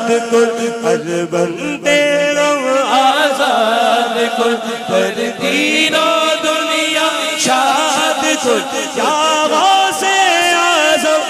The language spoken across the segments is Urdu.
کن ہر بندے غم آزاد کن پر دین و دنیا شاد کن یا غوث اعظم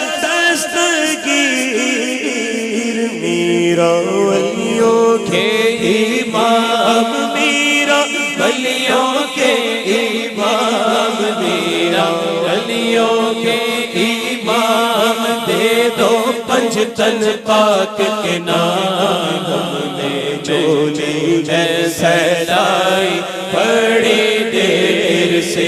دستگیر میرا ولیوں کے امام میرا ولیوں کے امام میرا ولیوں کے امام دے دو پنجتن پاک کے نام ہم نے جھولی ہے سیلائی بڑی دیر سے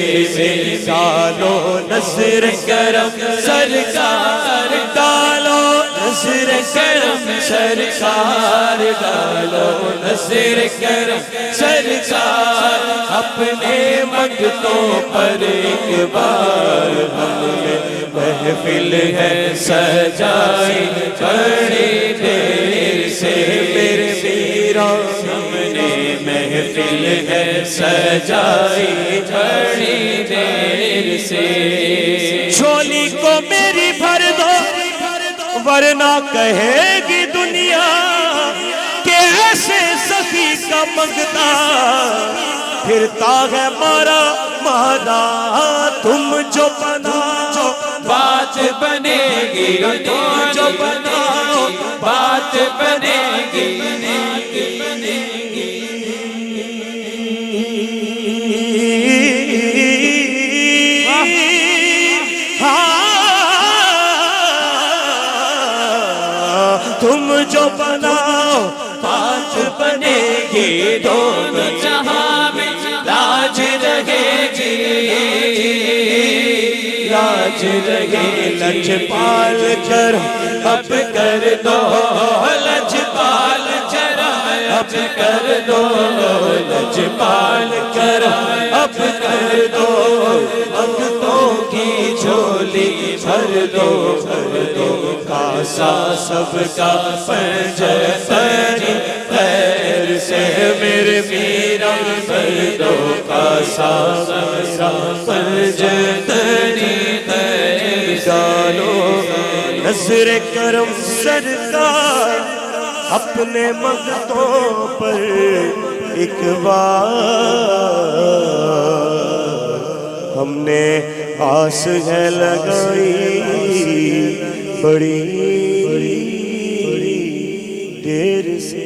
ڈالو نصر کرم سرکار ڈالو نصر کرم سرکار ڈالو نصر کرم سرکار اپنے منگتوں پر ایک بار ہم نے محفل ہے سجائی بڑی دیر سے میرے پیروں ہم نے محفل ہے سجائی بڑی دیر سے جھولی کو میری بھر دو ورنہ کہے گی دنیا کہ ایسے سخی کا منگتا پھرتا ہے مارا مادا تم جو بناؤ بات بنے گی تم جو بناؤ بات بنے گی تم جو بناؤ بات بنے گی دونوں جہاں میں لاج رہے گی لاج رہے لجپال کر اب کر دو لجپال جرا اب کر دو لجپال کر اب کر دو بھگتوں کی جھولی بھر دو کاسا سب کا پنجتنی خیر سے میرے میرا بھر دو کاسا سب کا پنجتنی خیر ڈالو نصر کرم سرکار اپنے منگتوں پر ایک بار ہم نے آس ہے لگائی بڑی دیر سے